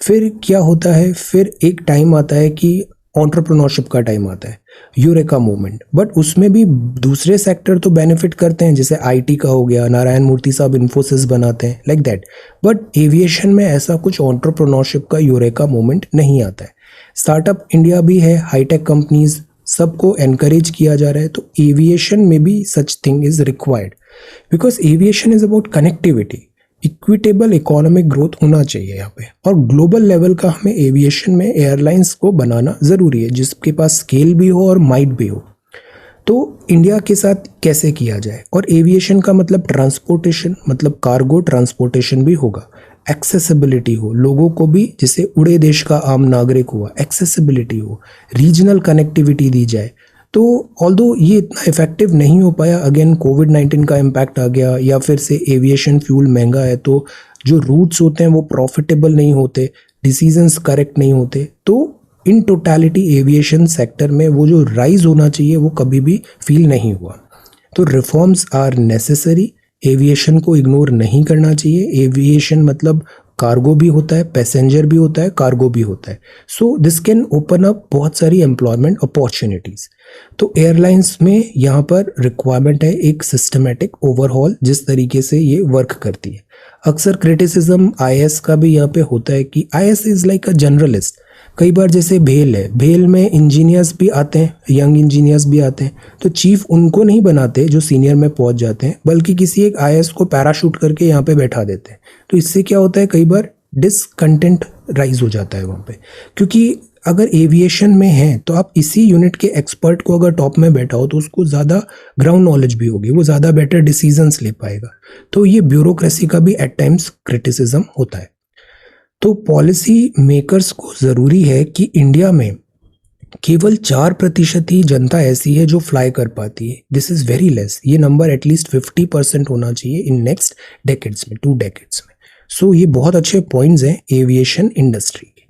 [SPEAKER 1] फिर क्या होता है? फिर एक टाइम आता है कि एंटरप्रेन्योरशिप का टाइम आता है, यूरेका मूवमेंट, बट उसमें भी दूसरे सेक्टर तो बेनिफिट करते हैं, जैसे आईटी का हो गया, नारायण मूर्ति साहब इन्फोसिस बनाते हैं, लाइक दैट। बट एविएशन में ऐसा कुछ एंटरप्रेन्योरशिप का यूरेका मूवमेंट नहीं आता है। स्टार्टअप इंडिया भी है, हाईटेक कंपनीज, सबको एनकरेज किया जा रहा है, तो एविएशन में भी such thing is required because aviation is about connectivity. Equitable economic growth होना चाहिए यहाँ पे, और ग्लोबल लेवल का हमें एविएशन में एयरलाइंस को बनाना ज़रूरी है जिसके पास स्केल भी हो और माइट भी हो। तो इंडिया के साथ कैसे किया जाए? और एविएशन का मतलब ट्रांसपोर्टेशन, मतलब कार्गो ट्रांसपोर्टेशन भी होगा, एक्सेसिबिलिटी हो लोगों को भी, जैसे उड़े देश का आम नागरिक हुआ, एक्सेसिबिलिटी हो, रीजनल कनेक्टिविटी दी जाए। तो ऑल्दो ये इतना इफेक्टिव नहीं हो पाया, अगेन कोविड-19 का इम्पैक्ट आ गया, या फिर से एविएशन फ्यूल महंगा है तो जो रूट्स होते हैं वो प्रॉफिटेबल नहीं होते, डिसीजंस करेक्ट नहीं होते, तो इन टोटलिटी एविएशन सेक्टर में वो जो राइज होना चाहिए वो कभी भी फील नहीं हुआ। तो रिफॉर्म्स आर नेसेसरी, एविएशन को इग्नोर नहीं करना चाहिए। एविएशन मतलब कार्गो भी होता है, पैसेंजर भी होता है, कार्गो भी होता है, so this can open up बहुत सारी एम्प्लॉयमेंट अपॉर्चुनिटीज़। तो एयरलाइंस में यहाँ पर रिक्वायरमेंट है एक सिस्टमेटिक ओवरहॉल, जिस तरीके से ये वर्क करती है। अक्सर क्रिटिसिज्म आईएएस का भी यहाँ पे होता है कि IAS is like a generalist. कई बार जैसे भेल है, भेल में इंजीनियर्स भी आते हैं, यंग इंजीनियर्स भी आते हैं, तो चीफ उनको नहीं बनाते जो सीनियर में पहुंच जाते हैं, बल्कि किसी एक आईएएस को पैराशूट करके यहाँ पे बैठा देते हैं। तो इससे क्या होता है, कई बार डिसकंटेंट राइज हो जाता है वहाँ पे, क्योंकि अगर एविएशन में है तो आप इसी यूनिट के एक्सपर्ट को अगर टॉप में बैठा हो तो उसको ज़्यादा ग्राउंड नॉलेज भी होगी, वो ज़्यादा बेटर डिसीजंस ले पाएगा। तो ये ब्यूरोक्रेसी का भी एट टाइम्स क्रिटिसिज्म होता है। तो पॉलिसी मेकर्स को ज़रूरी है कि इंडिया में केवल 4% ही जनता ऐसी है जो फ्लाई कर पाती है। दिस इज़ वेरी लेस, ये नंबर एटलीस्ट 50% होना चाहिए इन नेक्स्ट डेकेड्स में, 2 डेकेड्स में। सो ये बहुत अच्छे पॉइंट्स हैं एविएशन इंडस्ट्री के।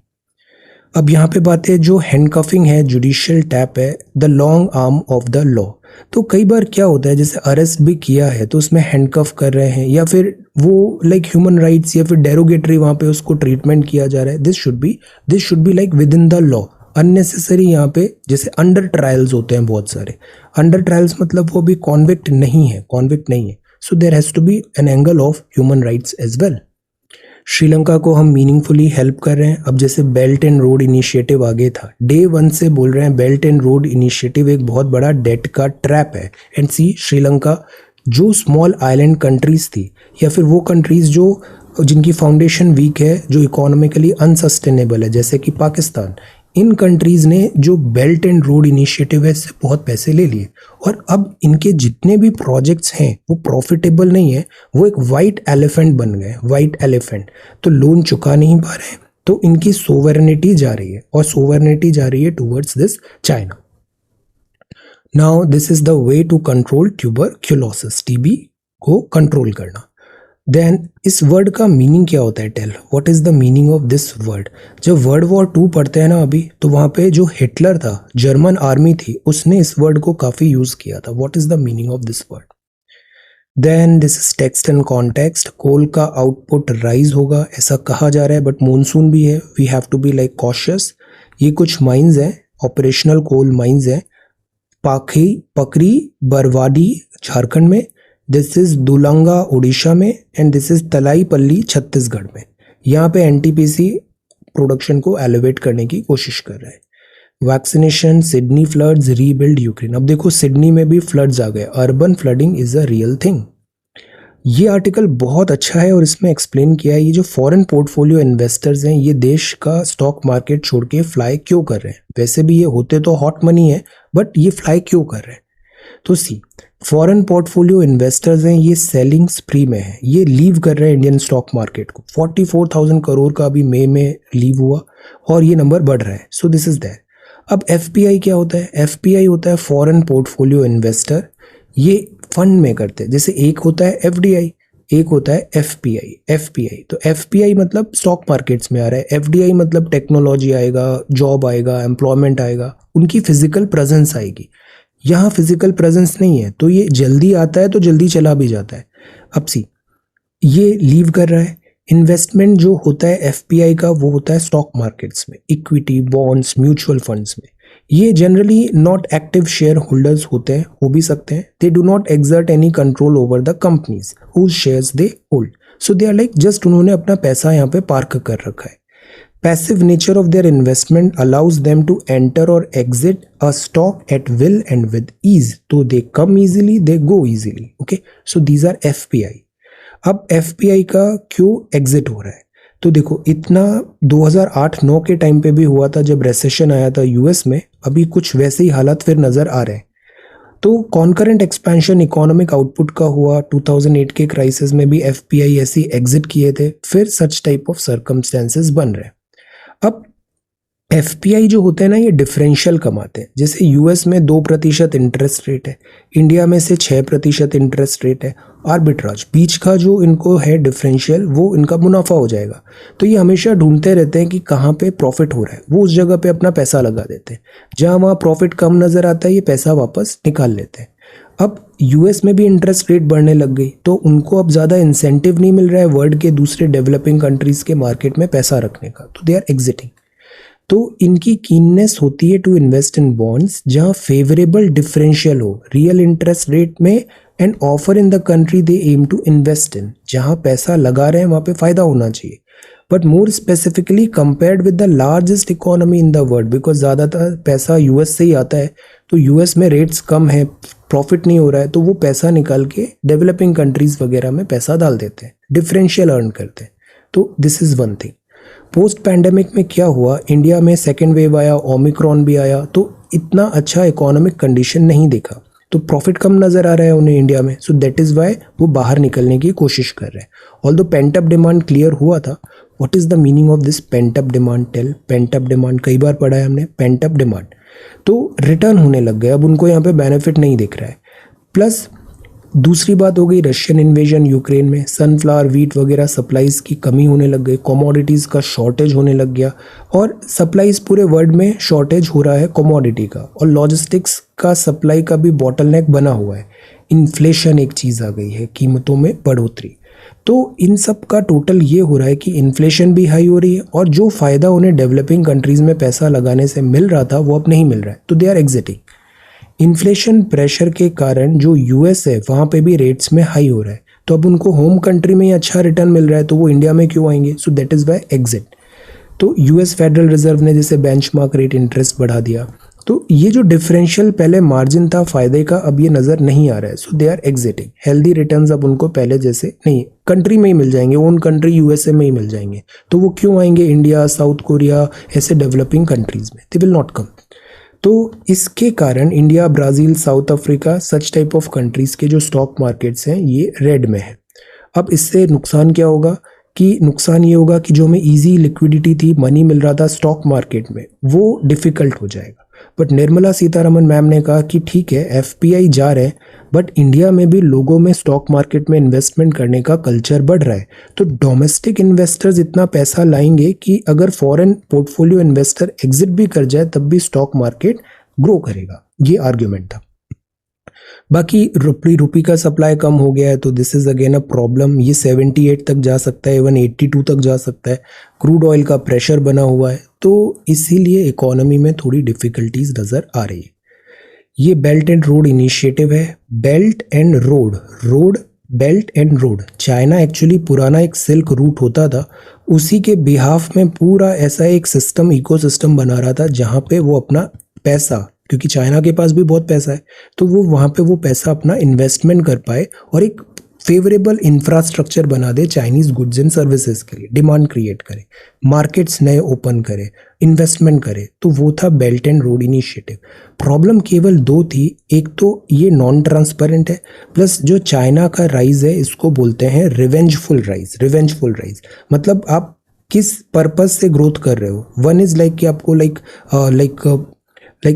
[SPEAKER 1] अब यहाँ पे बात है जो हैंडकफिंग है, जुडिशियल टैप है, the long arm of the law. तो कई बार क्या होता है, जैसे अरेस्ट भी किया है तो उसमें हैंडकफ कर रहे हैं, या फिर वो लाइक ह्यूमन राइट्स या फिर डेरोगेटरी वहाँ पे उसको ट्रीटमेंट किया जा रहा है। This should be like with in the law. Unnecessary यहाँ पे जैसे अंडर ट्रायल्स होते हैं बहुत सारे, अंडर ट्रायल्स मतलब वो भी कॉन्विक्ट नहीं है, so there has to be an angle of human rights as well. Sri Lanka को हम मीनिंगफुली हेल्प कर रहे हैं। अब जैसे बेल्ट एंड रोड इनिशिएटिव आगे था, डे 1 से बोल रहे हैं बेल्ट एंड रोड इनिशिएटिव एक बहुत बड़ा डेट का ट्रैप है। एंड सी श्रीलंका, जो स्मॉल आइलैंड कंट्रीज थी या फिर वो कंट्रीज जो जिनकी फाउंडेशन वीक है, जो इकोनॉमिकली अनसस्टेनेबल है, जैसे कि पाकिस्तान, इन कंट्रीज़ ने जो बेल्ट एंड रोड इनिशिएटिव है इससे बहुत पैसे ले लिए, और अब इनके जितने भी प्रोजेक्ट्स हैं वो प्रॉफिटेबल नहीं है, वो एक वाइट एलिफेंट बन गए, वाइट एलिफेंट। तो लोन चुका नहीं पा रहे हैं, तो इनकी सोवरेनिटी जा रही है, और सोवरेनिटी जा रही है towards this China. Now this is the way to control tuberculosis, TB को कंट्रोल करना। देन इस वर्ड का मीनिंग क्या होता है? Tell what is the meaning of this word. जब वर्ल्ड वॉर 2 पढ़ते हैं ना अभी, तो वहाँ पे जो हिटलर था, जर्मन आर्मी थी, उसने इस वर्ड को काफ़ी यूज़ किया था। What is the meaning of this word? Then this is text and context. Coal का आउटपुट राइज होगा ऐसा कहा जा रहा है, बट मानसून भी है, we have to be like cautious. ये कुछ माइंस हैं, ऑपरेशनल कोल माइंस हैं, पकरी बरवाडी झारखंड में, दिस इज दुलंगा उड़ीसा में, and this is Talaipalli Chhattisgarh में। यहाँ पे एनटीपीसी प्रोडक्शन को एलिवेट करने की कोशिश कर रहा है। Vaccination, Sydney floods, rebuild Ukraine. अब देखो सिडनी में भी फ्लड्स आ गए, urban flooding is a real thing. ये आर्टिकल बहुत अच्छा है और इसमें एक्सप्लेन किया है ये जो फॉरेन पोर्टफोलियो इन्वेस्टर्स हैं, ये देश का स्टॉक मार्केट छोड़ के फ्लाई क्यों कर रहे हैं। वैसे भी ये होते तो हॉट मनी है, बट ये फ्लाई क्यों कर रहे हैं? तो सी, फॉरेन पोर्टफोलियो इन्वेस्टर्स हैं, ये सेलिंग स्प्री में है, ये लीव कर रहे हैं इंडियन स्टॉक मार्केट को। 44,000 करोड़ का अभी मई में लीव हुआ और ये नंबर बढ़ रहा है। So this is there. अब एफपीआई क्या होता है? एफपीआई होता है फॉरेन पोर्टफोलियो इन्वेस्टर। ये फंड में करते हैं। जैसे एक होता है एफडीआई, एक होता है एफपीआई। एफपीआई तो एफपीआई मतलब स्टॉक मार्केट्स में आ रहा है, एफडीआई मतलब टेक्नोलॉजी आएगा, जॉब आएगा, एम्प्लॉयमेंट आएगा, उनकी फिजिकल प्रेजेंस आएगी। यहाँ फिजिकल प्रेजेंस नहीं है तो ये जल्दी आता है तो जल्दी चला भी जाता है। अब सी ये लीव कर रहा है। इन्वेस्टमेंट जो होता है एफपीआई का वो होता है स्टॉक मार्केट्स में, इक्विटी, बॉन्ड्स, म्यूचुअल फंड्स में। ये generally not active shareholders होते हैं, हो भी सकते हैं। They do not exert any control over the companies whose shares they hold, so they are like just उन्होंने अपना पैसा यहाँ पे पार्क कर रखा है। Passive nature of their investment allows them to enter or exit a stock at will and with ease. So they come easily, they go easily. Okay, so these are FPI. अब FPI का क्यों exit हो रहा है? तो देखो इतना 2008-9 के टाइम पे भी हुआ था जब रेसेशन आया था यूएस में, अभी कुछ वैसे ही हालात फिर नजर आ रहे हैं। तो कॉन्करेंट एक्सपेंशन इकोनॉमिक आउटपुट का हुआ, 2008 के क्राइसिस में भी FPI ऐसी एग्जिट किए थे, फिर सच टाइप ऑफ सर्कमस्टेंसेस बन रहे हैं। अब एफपीआई जो होते हैं ना ये डिफरेंशियल कमाते हैं। जैसे यूएस में 2% इंटरेस्ट रेट है, इंडिया में से 6% इंटरेस्ट रेट है। आर्बिट्राज बीच का जो इनको है डिफरेंशियल, वो इनका मुनाफा हो जाएगा। तो ये हमेशा ढूंढते रहते हैं कि कहाँ पे प्रॉफिट हो रहा है, वो उस जगह पे अपना पैसा लगा देते हैं। जहाँ वहाँ प्रॉफिट कम नजर आता है ये पैसा वापस निकाल लेते हैं। अब यूएस में भी इंटरेस्ट रेट बढ़ने लग गई तो उनको अब ज़्यादा इंसेंटिव नहीं मिल रहा है वर्ल्ड के दूसरे डेवलपिंग कंट्रीज़ के मार्केट में पैसा रखने का, तो दे आर एग्जिटिंग। तो इनकी कीननेस होती है टू इन्वेस्ट इन बॉन्ड्स जहाँ फेवरेबल डिफरेंशियल हो रियल इंटरेस्ट रेट में and offer in the country they aim to invest in. जहाँ पैसा लगा रहे हैं वहाँ पे फ़ायदा होना चाहिए, but more specifically compared with the largest economy in the world, because ज़्यादातर पैसा यूएस से ही आता है। तो यूएस में रेट्स कम है, प्रॉफिट नहीं हो रहा है, तो वो पैसा निकाल के डेवलपिंग कंट्रीज वगैरह में पैसा डाल देते हैं, डिफरेंशियल अर्न करते हैं। तो this is one thing. Post pandemic में क्या हुआ, इंडिया में सेकेंड वेव आया, ओमिक्रॉन भी आया, तो इतना अच्छा इकोनॉमिक कंडीशन नहीं देखा, तो प्रॉफिट कम नज़र आ रहा है उन्हें इंडिया में। सो दैट इज़ वाई वो बाहर निकलने की कोशिश कर रहे हैं। ऑल्दो पेंटअप डिमांड क्लियर हुआ था। What is the meaning of this pent up demand? Tell. Pent up demand कई बार पढ़ा है हमने। पेंटअप डिमांड तो रिटर्न होने लग गए, अब उनको यहाँ पे बेनिफिट नहीं दिख रहा है। प्लस दूसरी बात हो गई रशियन इन्वेजन यूक्रेन में, सनफ्लावर, व्हीट वगैरह सप्लाईज की कमी होने लग गई, कमोडिटीज़ का शॉर्टेज होने लग गया, और सप्लाईज पूरे वर्ल्ड में शॉर्टेज हो रहा है कमोडिटी का, और लॉजिस्टिक्स का सप्लाई का भी बॉटलनेक बना हुआ है। इन्फ्लेशन एक चीज़ आ गई है, कीमतों में बढ़ोतरी। तो इन सब का टोटल ये हो रहा है कि इन्फ्लेशन भी हाई हो रही है और जो फ़ायदा उन्हें डेवलपिंग कंट्रीज़ में पैसा लगाने से मिल रहा था वो अब नहीं मिल रहा है, तो they are exiting. Inflation pressure के कारण जो यूएस है वहाँ पे भी रेट्स में हाई हो रहा है, तो अब उनको होम कंट्री में ही अच्छा रिटर्न मिल रहा है तो वो इंडिया में क्यों आएंगे? So that is by exit. तो यूएस फेडरल रिजर्व ने जैसे बेंचमार्क रेट इंटरेस्ट बढ़ा दिया, तो ये जो डिफरेंशियल पहले मार्जिन था फायदे का अब ये नज़र नहीं आ रहा है, so they are exiting. Healthy returns अब उनको पहले जैसे नहीं, कंट्री में ही मिल जाएंगे, ओन कंट्री यूएसए में ही मिल जाएंगे, तो वो क्यों आएंगे इंडिया, साउथ कोरिया, ऐसे डेवलपिंग कंट्रीज़ में? They will not come. तो इसके कारण India, Brazil, south Africa, such type of countries के जो स्टॉक मार्केट्स हैं ये रेड में है। अब इससे नुकसान क्या होगा कि नुकसान ये होगा कि जो हमें इजी लिक्विडिटी थी, मनी मिल रहा था स्टॉक मार्केट में, वो डिफ़िकल्ट हो जाएगा। बट निर्मला सीतारमन मैम ने कहा कि ठीक है एफपीआई जा रहे हैं, बट इंडिया में भी लोगों में स्टॉक मार्केट में इन्वेस्टमेंट करने का कल्चर बढ़ रहा है, तो डोमेस्टिक इन्वेस्टर्स इतना पैसा लाएंगे कि अगर फॉरेन पोर्टफोलियो इन्वेस्टर एग्जिट भी कर जाए तब भी स्टॉक मार्केट ग्रो करेगा। ये आर्ग्यूमेंट था। बाकी रुपी का सप्लाई कम हो गया है तो this is again a problem. ये 78 तक जा सकता है, इवन 82 तक जा सकता है। क्रूड ऑयल का प्रेशर बना हुआ है, तो इसीलिए इकोनॉमी में थोड़ी डिफ़िकल्टीज नज़र आ रही है। ये बेल्ट एंड रोड इनिशिएटिव है। Belt and road, belt and road. China actually पुराना एक सिल्क रूट होता था, उसी के बिहाफ में पूरा ऐसा एक सिस्टम, इकोसिस्टम बना रहा था जहाँ पे वो अपना पैसा, क्योंकि चाइना के पास भी बहुत पैसा है, तो वो वहाँ पे वो पैसा अपना इन्वेस्टमेंट कर पाए और एक फेवरेबल इंफ्रास्ट्रक्चर बना दे चाइनीज़ गुड्स एंड सर्विसेज के लिए, डिमांड क्रिएट करे, मार्केट्स नए ओपन करे, इन्वेस्टमेंट करे। तो वो था belt and road initiative. Problem केवल दो थी, एक तो ये नॉन ट्रांसपेरेंट है, प्लस जो चाइना का राइज है इसको बोलते हैं रिवेंजफुल राइज। मतलब आप किस पर्पज से ग्रोथ कर रहे हो। वन इज़ लाइक कि आपको लाइक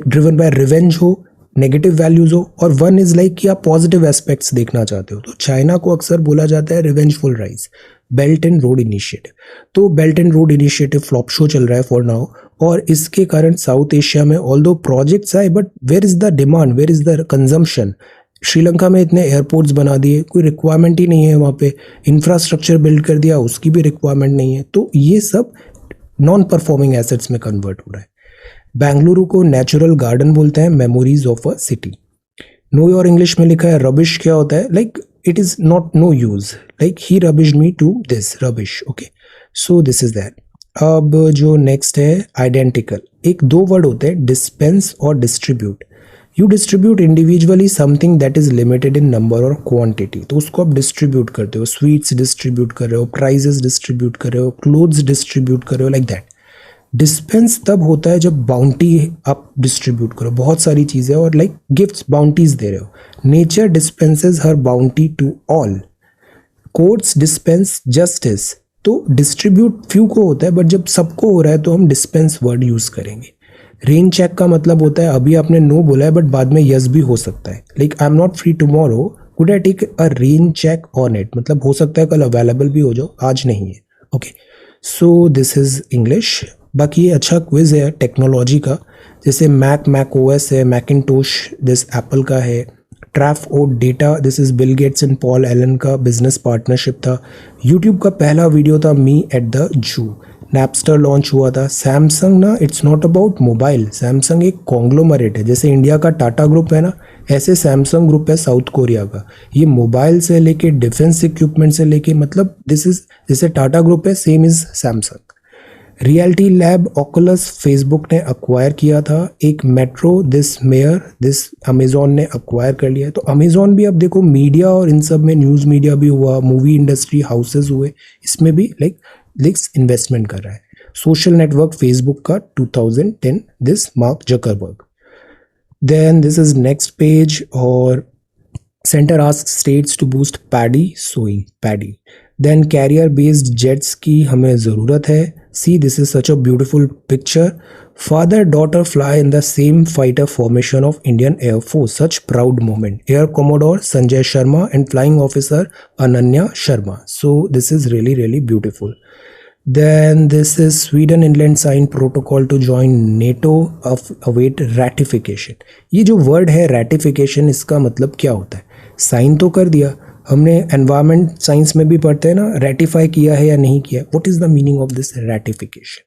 [SPEAKER 1] ड्रिवन बाय रिवेंज हो, नेगेटिव वैल्यूज हो और वन इज लाइक कि आप पॉजिटिव एस्पेक्ट्स देखना चाहते हो। तो चाइना को अक्सर बोला जाता है revengeful rise, belt and road initiative. तो belt and road initiative flop show चल रहा है फॉर नाउ, और इसके कारण साउथ एशिया में ऑल्दो प्रोजेक्ट्स आए but where is the demand, where is the consumption. Sri Lanka में इतने एयरपोर्ट्स बना दिए, कोई रिक्वायरमेंट ही नहीं है वहाँ पे, इंफ्रास्ट्रक्चर बिल्ड कर दिया, उसकी भी रिक्वायरमेंट नहीं है। तो ये सब नॉन परफॉर्मिंग एसेट्स में कन्वर्ट हो रहा है। बेंगलुरु को नेचुरल गार्डन बोलते हैं, memories of a city. Know your English में लिखा है रबिश क्या होता है, like it is not no use, like he rubbish me to this rubbish. Okay, so this is that. अब जो नेक्स्ट है आइडेंटिकल, एक दो वर्ड होते हैं डिस्पेंस और distribute. You distribute individually something that is limited in number और quantity, तो उसको आप डिस्ट्रीब्यूट करते हो, स्वीट्स डिस्ट्रीब्यूट कर रहे हो, प्राइजेस डिस्ट्रीब्यूट कर रहे हो, क्लोथ्स डिस्ट्रीब्यूट कर रहे हो, लाइक दैट। डिस्पेंस तब होता है जब बाउंटी आप डिस्ट्रीब्यूट करो, बहुत सारी चीज़ें और लाइक गिफ्ट्स बाउंटीज दे रहे हो। Nature dispenses her bounty to all, courts dispense justice. तो डिस्ट्रीब्यूट फ्यू को होता है बट जब सबको हो रहा है तो हम डिस्पेंस वर्ड यूज करेंगे। रेन चेक का मतलब होता है अभी आपने नो बोला है बट बाद में यस भी हो सकता है, like I am not free tomorrow, could I take a rain check on it, मतलब हो सकता है कल अवेलेबल भी हो जाओ, आज नहीं है। Okay, so this is English. बाकी ये अच्छा क्विज है टेक्नोलॉजी का, जैसे मैक ओएस है, मैकिनटोश दिस एप्पल का है, traf o data this is Bill Gates and Paul Allen का बिजनेस पार्टनरशिप था, यूट्यूब का पहला वीडियो था me at the zoo, Napster launch हुआ था। सैमसंग ना, it's not about mobile, Samsung एक कॉन्ग्लोमरेट है, जैसे इंडिया का टाटा ग्रुप है ना, ऐसे सैमसंग ग्रुप है साउथ कोरिया का। ये मोबाइल से लेके डिफेंस इक्विपमेंट से लेके, मतलब दिस इज जैसे टाटा ग्रुप है same is Samsung. Reality lab Oculus Facebook ने अक्वायर किया था, एक metro this mayor this Amazon ने अक्वायर कर लिया है। तो अमेजोन भी अब देखो मीडिया और इन सब में, न्यूज़ मीडिया भी हुआ, मूवी इंडस्ट्री हाउसेज हुए, इसमें भी लाइक इन्वेस्टमेंट कर रहा है। सोशल नेटवर्क फेसबुक का 2010 this Mark Zuckerberg. Then this is next page, और centre ask states to boost paddy sowing paddy. Then carrier based jets की हमें ज़रूरत है। See this is such a beautiful picture, father daughter fly in the same fighter formation of Indian air force, such proud moment, air commodore Sanjay Sharma and flying officer Ananya Sharma. So this is really really beautiful. Then this is Sweden inland signed protocol to join NATO of await ratification। ये जो word है ratification, इसका मतलब क्या होता है? Sign तो कर दिया, हमने एनवायरमेंट साइंस में भी पढ़ते हैं ना, रेटिफाई किया है या नहीं किया, what is the meaning of this ratification?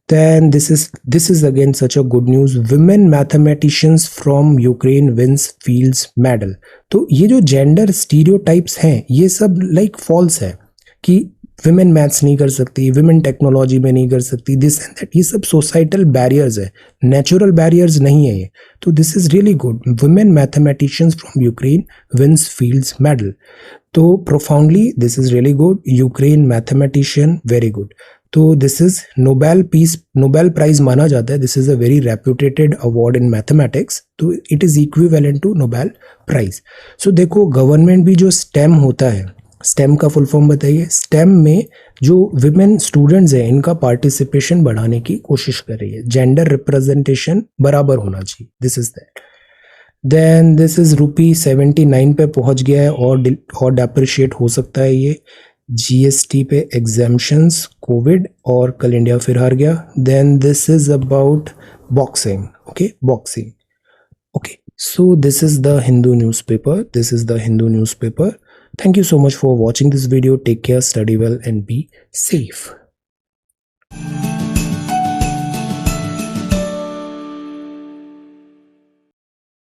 [SPEAKER 1] Then this is again such a good news, women mathematicians from Ukraine wins fields medal। तो ये जो जेंडर स्टीरियोटाइप्स हैं ये सब लाइक फॉल्स है कि विमेन मैथ्स नहीं कर सकती, विमेन टेक्नोलॉजी में नहीं कर सकती, दिस एंड दैट, ये सब सोसाइटल बैरियर्स है, नेचुरल बैरियर्स नहीं है ये। तो this is really good, women mathematicians from Ukraine wins Fields medal. तो profoundly this is really good, Ukraine mathematician very good. तो दिस इज नोबेल प्राइज माना जाता है, this is a very reputated award in mathematics, तो it is equivalent to Nobel prize. So देखो government भी जो stem होता है, स्टेम का फुल फॉर्म बताइए, स्टेम में जो विमेन स्टूडेंट्स हैं इनका पार्टिसिपेशन बढ़ाने की कोशिश कर रही है, जेंडर रिप्रेजेंटेशन बराबर होना चाहिए, this is that. Then this is ₹79 पे पहुंच गया है और डेप्रिशिएट हो सकता है ये, जीएसटी पे एग्जेम्पशंस, कोविड, और कल इंडिया फिर हार गया। Then this is about boxing, okay boxing, okay. So this is the Hindu newspaper. Thank you so much for watching this video. Take care, study well and be safe.